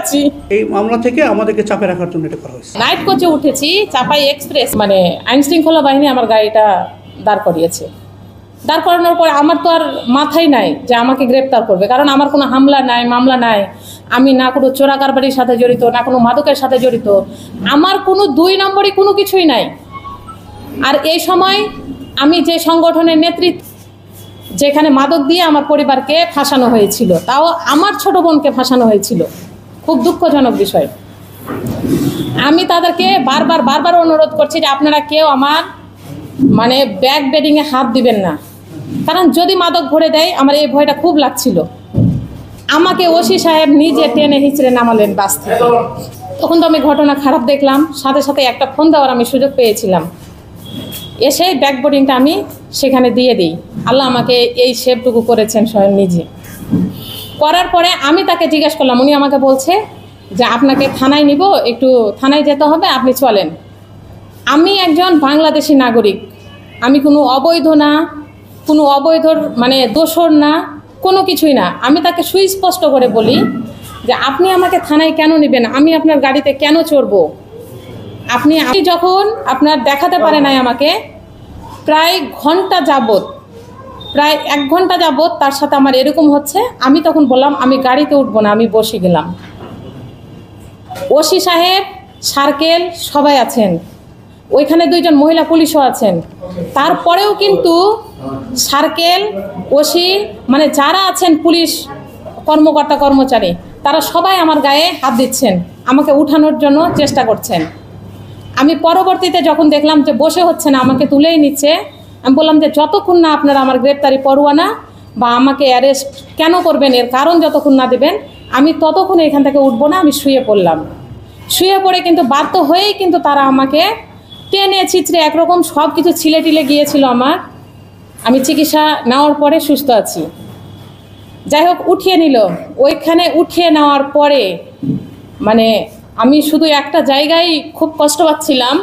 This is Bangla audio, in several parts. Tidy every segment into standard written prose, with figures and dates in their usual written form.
আছি। এই মামলা থেকে আমাদেরকে চাপে রাখার জন্য এটা করা হয়েছে। নাইট কোচে উঠেছি, চাপাই এক্সপ্রেস মানে আইন শৃঙ্খলা বাহিনী আমার গাড়িটা দাঁড় করিয়েছে। দাঁড় করানোর পরে আমার তো আর মাথায় নাই যে আমাকে গ্রেপ্তার করবে, কারণ আমার কোনো হামলা নাই, মামলা নাই, আমি না কোনো চোরাকারবারির সাথে জড়িত, না কোনো মাদকের সাথে জড়িত, আমার কোনো 2 নম্বরই কোনো কিছুই নাই। আর এই সময় আমি যে সংগঠনের নেতৃত্ব, যেখানে মাদক দিয়ে আমার পরিবারকে ফাঁসানো হয়েছিল, তাও আমার ছোট বোনকে ফাঁসানো হয়েছিল, খুব দুঃখজনক বিষয়। আমি তাদেরকে বারবার অনুরোধ করছি যে আপনারা কেউ আমার মানে ব্যাক বেডিংয়ে হাত দিবেন না, কারণ যদি মাদক ভরে দেয় আমার এই ভয়টা খুব লাগছিল। আমাকে ওসি সাহেব নিজে টেনে হিঁচড়ে নামালেন বাস থেকে। তখন তো আমি ঘটনা খারাপ দেখলাম, সাথে সাথে একটা ফোন দেওয়ার আমি সুযোগ পেয়েছিলাম। এসে ব্যাক বোর্ডিংটা আমি সেখানে দিয়ে দিই। আল্লাহ আমাকে এই সেভটুকু করেছেন স্বয়ং নিজে। করার পরে আমি তাকে জিজ্ঞেস করলাম, উনি আমাকে বলছে যে আপনাকে থানায় নিব, একটু থানায় যেতে হবে, আপনি চলেন। আমি একজন বাংলাদেশি নাগরিক, আমি কোনো অবৈধ না, কোনো অবৈধর মানে দোষর না, কোনো কিছুই না। আমি তাকে সুস্পষ্ট করে বলি যে আপনি আমাকে থানায় কেন নেবেন, আমি আপনার গাড়িতে কেন চড়বো? আপনি যখন আপনার দেখাতে পারে নাই আমাকে, প্রায় ঘন্টা যাবত, প্রায় 1 ঘন্টা যাবত তার সাথে আমার এরকম হচ্ছে। আমি তখন বললাম আমি গাড়িতে উঠবো না, আমি বসে গেলাম। ওসি সাহেব, সার্কেল সবাই আছেন, ওইখানে 2 জন মহিলা পুলিশও আছেন। তারপরেও কিন্তু সার্কেল, ওসি মানে যারা আছেন পুলিশ কর্মকর্তা কর্মচারী, তারা সবাই আমার গায়ে হাত দিচ্ছেন, আমাকে উঠানোর জন্য চেষ্টা করছেন। আমি পরবর্তীতে যখন দেখলাম যে বসে হচ্ছে না, আমাকে তুলেই নিচ্ছে, আমি বললাম যে যতক্ষণ না আপনারা আমার গ্রেপ্তারি পরোয়ানা বা আমাকে অ্যারেস্ট কেন করবেন এর কারণ যতক্ষণ না দেবেন, আমি ততক্ষণ এখান থেকে উঠবো না। আমি শুয়ে পড়লাম। শুয়ে পড়ে কিন্তু বাধ্য হয়েই কিন্তু তারা আমাকে টেনে ছিঁচড়ে একরকম সব কিছু ছিলে টিলে গিয়েছিল আমার। আমি চিকিৎসা নেওয়ার পরে সুস্থ আছি। যাই হোক, উঠিয়ে নিল। ওইখানে উঠিয়ে নেওয়ার পরে মানে আমি শুধু একটা জায়গায় খুব কষ্ট পাচ্ছিলাম,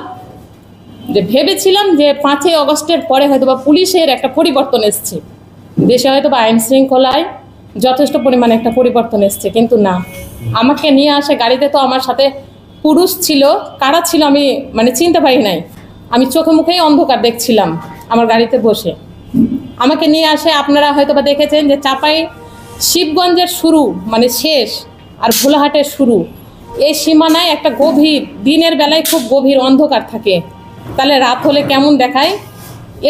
যে ভেবেছিলাম যে 5ই অগস্টের পরে হয়তো বা পুলিশের একটা পরিবর্তন এসছে, দেশে হয়তো বা আইন শৃঙ্খলায় যথেষ্ট পরিমাণে একটা পরিবর্তন এসছে, কিন্তু না। আমাকে নিয়ে আসে গাড়িতে, তো আমার সাথে পুরুষ ছিল, কারা ছিল আমি মানে চিনতে পারি নাই, আমি চোখে মুখেই অন্ধকার দেখছিলাম আমার গাড়িতে বসে। আমাকে নিয়ে আসে, আপনারা হয়তো বা দেখেছেন যে চাপাই শিবগঞ্জের শুরু মানে শেষ আর ভোলাহাটের শুরু, এই সীমানায় একটা গভীর, দিনের বেলায় খুব গভীর অন্ধকার থাকে, তাহলে রাত হলে কেমন দেখায়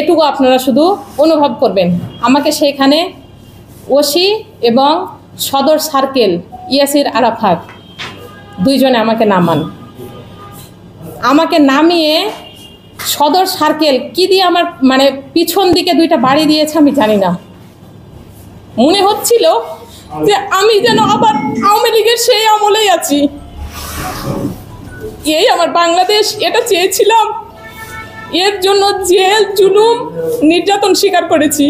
এটুকু আপনারা শুধু অনুভব করবেন। আমাকে সেইখানে ওসি এবং সদর সার্কেল ইয়াসির আরাফাত 2 জনে আমাকে নামান। আমাকে নামিয়ে সদর সার্কেল কি দিয়ে আমার মানে পিছন দিকে 2টা বাড়ি দিয়েছে আমি জানি না। মনে হচ্ছিল যে আমি যেন আবার আওয়ামী লীগের সেই আমলেই আছি। এই আমার বাংলাদেশ, এটা চেয়েছিলাম, এর জন্য জেল, জুলুম, নির্যাতন স্বীকার করেছি।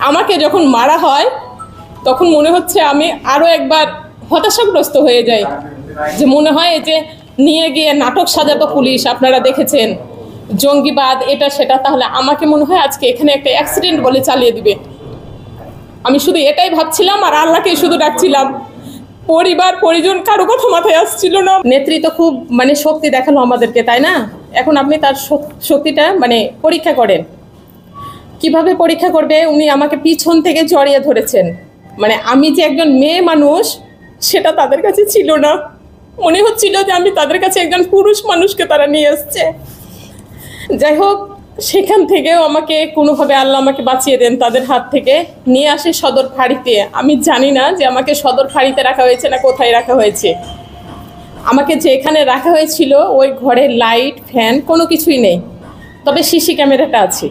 আমাকে যখন মারা হয় তখন মনে হচ্ছে আমি আরও একবার হতাশাগ্রস্ত হয়ে যাই, যে মনে হয় যে নিয়ে গিয়ে নাটক সাজাতো পুলিশ, আপনারা দেখেছেন জঙ্গিবাদ এটা সেটা, তাহলে আমাকে মনে হয় আজকে এখানে একটা অ্যাক্সিডেন্ট বলে চালিয়ে দিবে। আমি শুধু এটাই ভাবছিলাম আর আল্লাহকেই শুধু ডাকছিলাম। পরিবার পরিজন কারো কথা মাথায় আসছিল না। নেতৃত্ব খুব মানে শক্তি দেখালো আমাদেরকে, তাই না? এখন আপনি তার শক্তিটা মানে পরীক্ষা করেন। কিভাবে পরীক্ষা করবে? উনি আমাকে পিছন থেকে জড়িয়ে ধরেছেন, মানে আমি যে একজন মেয়ে মানুষ সেটা তাদের কাছে ছিল না, মনে হচ্ছিল যে আমি তাদের কাছে একজন পুরুষ মানুষকে তারা নিয়ে আসছে। যাই হোক, সেখান থেকেও আমাকে কোনোভাবে আল্লাহ আমাকে বাঁচিয়ে দেন, তাদের হাত থেকে নিয়ে আসে সদর ফাঁড়িতে। আমি জানি না যে আমাকে সদর ফাঁড়িতে রাখা হয়েছে না কোথায় রাখা হয়েছে। আমাকে যেখানে রাখা হয়েছিল ওই ঘরে লাইট, ফ্যান কোনো কিছুই নেই, তবে সিসি ক্যামেরাটা আছে।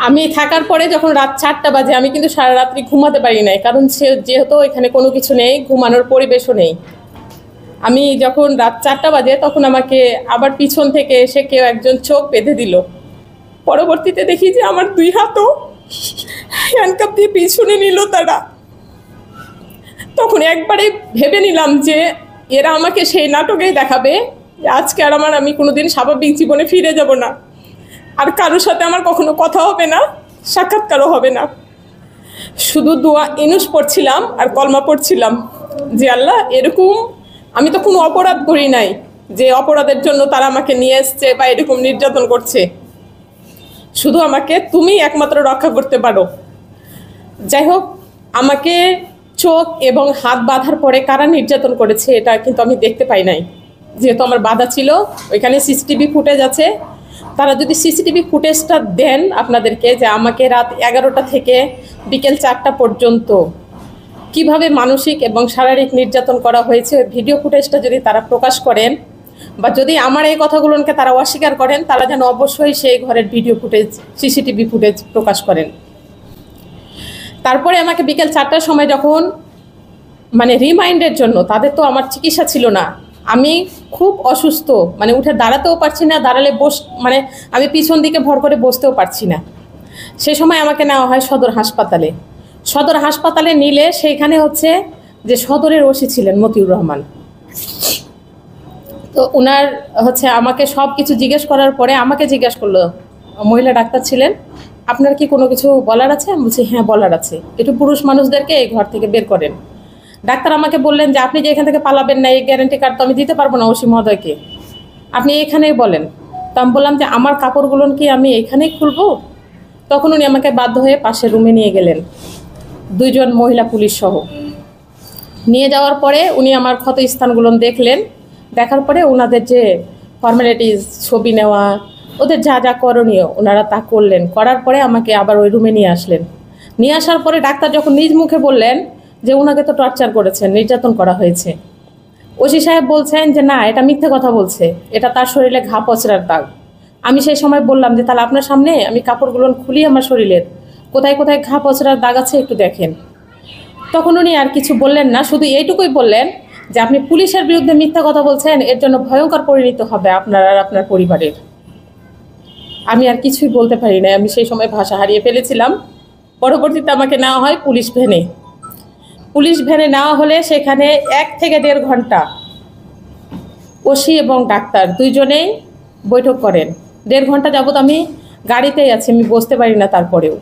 আমি থাকার পরে যখন রাত 4টা বাজে, আমি কিন্তু সারা রাত্রি ঘুমাতে পারি নাই, কারণ যেহেতু এখানে কোনো কিছু নেই, ঘুমানোর পরিবেশও নেই। আমি যখন রাত 4টা বাজে তখন আমাকে আবার পিছন থেকে এসে কেউ একজন চোখ বেঁধে দিল। পরবর্তীতে দেখি যে আমার 2 হাতও হ্যান্ডকাপ দিয়ে পিছনে নিল তারা। তখন একবারে ভেবে নিলাম যে এরা আমাকে সেই নাটকেই দেখাবে, আজকে আর আমি কোনোদিন স্বাভাবিক জীবনে ফিরে যাব না, আর কারোর সাথে আমার কখনো কথা হবে না, সাক্ষাৎকারও হবে না। শুধু দোয়া ইনুস পড়ছিলাম আর কলমা পড়ছিলাম যে আল্লাহ, এরকম আমি তো কোনো অপরাধ করি নাই যে অপরাধের জন্য তারা আমাকে নিয়ে এসছে বা এরকম নির্যাতন করছে। শুধু আমাকে তুমি একমাত্র রক্ষা করতে পারো। যাই হোক, আমাকে চোখ এবং হাত বাঁধার পরে কারা নির্যাতন করেছে এটা কিন্তু আমি দেখতে পাই নাই, যেহেতু আমার বাধা ছিল। ওইখানে সিসিটিভি ফুটেজ আছে, তারা যদি সিসিটিভি ফুটেজটা দেন আপনাদেরকে, যে আমাকে রাত 11টা থেকে বিকেল 4টা পর্যন্ত কিভাবে মানসিক এবং শারীরিক নির্যাতন করা হয়েছে, ভিডিও ফুটেজটা যদি তারা প্রকাশ করেন বা যদি আমার এই কথাগুলোকে তারা অস্বীকার করেন, তারা যেন অবশ্যই সেই ঘরের ভিডিও ফুটেজ, সিসিটিভি ফুটেজ প্রকাশ করেন। তারপরে আমাকে বিকেল 4টার সময় যখন মানে রিমাইন্ডের জন্য, তাদের তো আমার চিকিৎসা ছিল না, আমি খুব অসুস্থ, মানে উঠে দাঁড়াতেও পারছি না, দাঁড়ালে মানে আমি পিছন দিকে ভর করে বসতেও পারছি না। সেই সময় আমাকে নেওয়া হয় সদর হাসপাতালে। সদর হাসপাতালে নিলে সেইখানে হচ্ছে যে সদরের ওসি ছিলেন মতিউর রহমান, তো ওনার হচ্ছে আমাকে সব কিছু জিজ্ঞেস করার পরে আমাকে জিজ্ঞেস করলো, মহিলা ডাক্তার ছিলেন, আপনার কি কোনো কিছু বলার আছে? আমি বলছি হ্যাঁ বলার আছে, একটু পুরুষ মানুষদেরকে এই ঘর থেকে বের করেন। ডাক্তার আমাকে বললেন যে আপনি যে এখান থেকে পালাবেন না, এই গ্যারান্টি কার্ড তো আমি দিতে পারবো না ওসি মহোদয়কে, আপনি এখানেই বলেন। তো আমি বললাম যে আমার কাপড়গুলো কি আমি এখানেই খুলবো? তখন উনি আমাকে বাধ্য হয়ে পাশের রুমে নিয়ে গেলেন, 2 জন মহিলা পুলিশ সহ। নিয়ে যাওয়ার পরে উনি আমার ক্ষত স্থানগুলো দেখলেন, দেখার পরে ওনাদের যে ফর্মালিটিস, ছবি নেওয়া, ওদের যা যা করণীয় ওনারা তা করলেন। করার পরে আমাকে আবার ওই রুমে নিয়ে আসলেন। নিয়ে আসার পরে ডাক্তার যখন নিজ মুখে বললেন যে ওনাকে তো টর্চার করেছেন, নির্যাতন করা হয়েছে, ওসি সাহেব বলছেন যে না, এটা মিথ্যে কথা বলছে, এটা তার শরীরে ঘা পচড়ার দাগ। আমি সেই সময় বললাম যে তাহলে আপনার সামনে আমি কাপড়গুলো খুলি, আমার শরীরের কোথায় কোথায় ঘা পচড়ার দাগ আছে একটু দেখেন। তখন উনি আর কিছু বললেন না, শুধু এইটুকুই বললেন যে আপনি পুলিশের বিরুদ্ধে মিথ্যা কথা বলছেন, এর জন্য ভয়ঙ্কর পরিণত হবে আপনার আর আপনার পরিবারের। আমি আর কিছুই বলতে পারি না, আমি সেই সময় ভাষা হারিয়ে ফেলেছিলাম। পরবর্তীতে আমাকে নেওয়া হয় পুলিশ ভ্যানে। পুলিশ ভ্যানে নেওয়া হলে সেখানে 1 থেকে 1.5 ঘন্টা ওসি এবং ডাক্তার 2 জনেই বৈঠক করেন। 1.5 ঘন্টা যাবত আমি গাড়িতেই আছি, আমি বসতে পারি না। তারপরেও